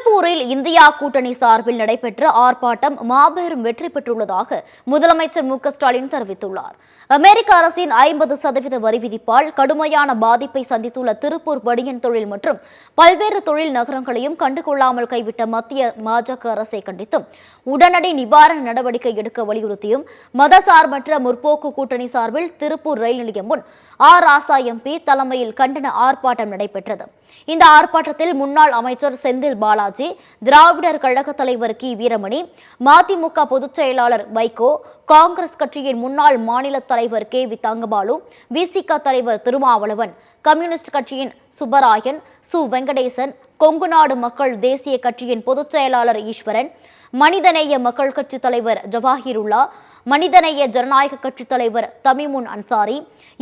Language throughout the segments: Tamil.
திருப்பூரில் இந்தியா கூட்டணி சார்பில் நடைபெற்ற ஆர்ப்பாட்டம் மாபெரும் வெற்றி பெற்றுள்ளதாக முதலமைச்சர் மு க ஸ்டாலின் தெரிவித்துள்ளார். அமெரிக்க அரசின் 50% வரி விதிப்பால் கடுமையான பாதிப்பை சந்தித்துள்ள திருப்பூர் பனியன் தொழில் மற்றும் பல்வேறு தொழில் நகரங்களையும் கண்டுகொள்ளாமல் கைவிட்ட மத்திய பாஜக அரசை கண்டித்தும் உடனடி நிவாரண நடவடிக்கை எடுக்க வலியுறுத்தியும் மதசார்பற்ற முற்போக்கு கூட்டணி சார்பில் திருப்பூர் ரயில் நிலையம் முன் ராசா எம்பி தலைமையில் கண்டன ஆர்ப்பாட்டம் நடைபெற்றது. இந்த ஆர்ப்பாட்டத்தில் முன்னாள் அமைச்சர் செந்தில் பாலாஜி, திராவிடர் கழக தலைவர் கி வீரமணி, மதிமுக பொதுச் செயலாளர் வைகோ, காங்கிரஸ் கட்சியின் முன்னாள் மாநில தலைவர் கே வி தங்கபாலு, விசிக தலைவர் திருமாவளவன், கம்யூனிஸ்ட் கட்சியின் சுப்பராயன், சு வெங்கடேசன், கொங்குநாடு மக்கள் தேசிய கட்சியின் பொதுச் செயலாளர் ஈஸ்வரன், மனிதநேய மக்கள் கட்சி தலைவர் ஜவாஹிருல்லா, மனிதநேய ஜனநாயக கட்சி தலைவர் தமிமுன் அன்சாரி,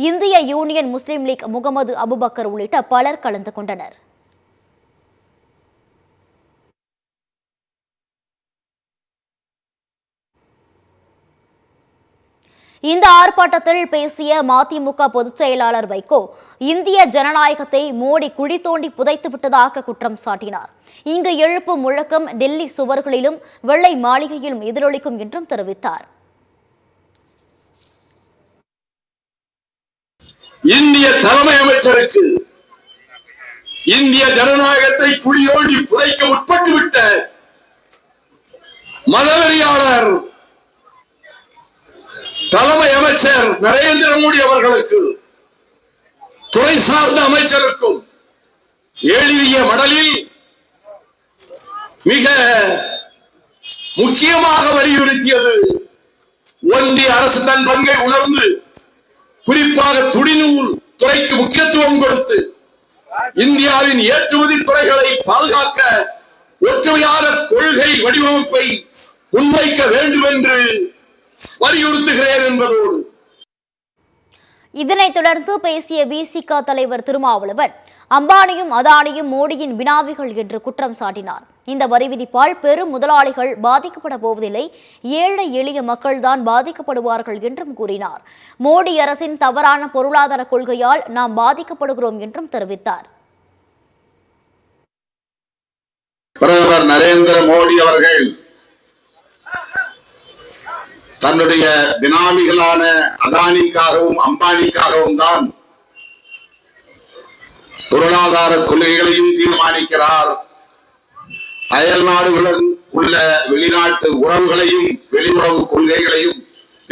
இந்திய யூனியன் முஸ்லீம் லீக் முகமது அபுபக்கர் உள்ளிட்ட பலர் கலந்து கொண்டனர். இந்த ஆர்ப்பாட்டத்தில் பேசிய மதிமுக பொதுச் செயலாளர் வைகோ, இந்திய ஜனநாயகத்தை மோடி குழி தோண்டி புதைத்து விட்டதாக குற்றம் சாட்டினார். இங்கு எழுப்பும் முழக்கம் டெல்லி சுவர்களிலும் வெள்ளை மாளிகையிலும் எதிரொலிக்கும் என்றும் தெரிவித்தார். இந்திய தலைமை அமைச்சருக்கு இந்திய ஜனநாயகத்தை குழியோண்டி புதைக்க உட்பட்டுவிட்ட மதவெறியாளர் தலைமை அமைச்சர் நரேந்திர மோடி அவர்களுக்கு, துறை சார்ந்த அமைச்சருக்கும் எழுதிய மடலில் மிக முக்கியமாக வலியுறுத்தியது ஒன்றிய அரசு தன் பங்கை உணர்ந்து குறிப்பாக துணிநூல் துறைக்கு முக்கியத்துவம் கொடுத்து இந்தியாவின் ஏற்றுமதி துறைகளை பாதுகாக்க ஒற்றுமையான கொள்கை வடிவமைப்பை முன்வைக்க வேண்டும் என்று வலியுறுத்துகிறேன் என்பதோடு இதனைத் தொடர்ந்து பேசிய விசிக தலைவர் திருமாவளவன், அம்பானியும் அதானியும் மோடியின் வினாவிகள் என்று குற்றம் சாட்டினார். இந்த வரி விதிப்பால் பெரும் முதலாளிகள் பாதிக்கப்பட போவதில்லை, ஏழை எளிய மக்கள்தான் பாதிக்கப்படுவார்கள் என்றும் கூறினார். மோடி அரசின் தவறான பொருளாதார கொள்கையால் நாம் பாதிக்கப்படுகிறோம் என்றும் தெரிவித்தார். பிரதமர் நரேந்திர மோடி அவர்கள் தன்னுடைய பினாமிகளான அதானிக்காகவும் அம்பானிக்காகவும் தான் பொருளாதார கொள்கைகளையும் தீர்மானிக்கிறார். அயல் நாடுகளுடன் உள்ள வெளிநாட்டு உறவுகளையும் வெளியுறவு கொள்கைகளையும்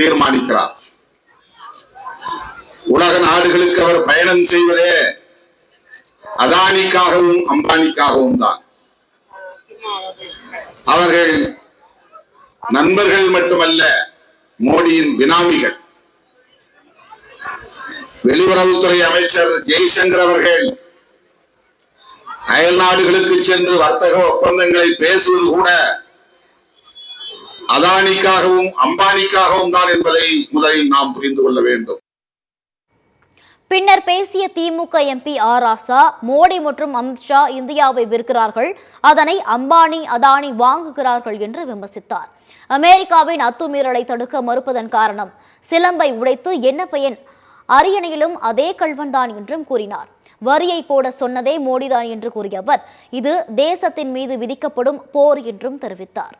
தீர்மானிக்கிறார். உலக நாடுகளுக்கு அவர் பயணம் செய்வதே அதானிக்காகவும் அம்பானிக்காகவும் தான். அவர்கள் நண்பர்கள் மட்டுமல்ல, மோடியின் பினாமிகள். வெளியுறவுத்துறை அமைச்சர் ஜெய்சங்கர் அவர்கள் அயல் நாடுகளுக்கு சென்று வர்த்தக ஒப்பந்தங்களை பேசுவது கூட அதானிக்காகவும் அம்பானிக்காகவும் தான் என்பதை முதலில் நாம் புரிந்து கொள்ள வேண்டும். பின்னர் பேசிய திமுக எம்பி ராசா, மோடி மற்றும் அமித்ஷா இந்தியாவை விற்கிறார்கள், அதனை அம்பானி அதானி வாங்குகிறார்கள் என்று விமர்சித்தார். அமெரிக்காவின் அத்துமீறலை தடுக்க மறுப்பதன் காரணம் சிலம்பை உடைத்து என்ன பயன், அரியணையிலும் அதே கள்வன்தான் என்றும் கூறினார். வரியை போட சொன்னதே மோடிதான் என்று கூறிய அவர், இது தேசத்தின் மீது விதிக்கப்படும் போர் என்றும் தெரிவித்தார்.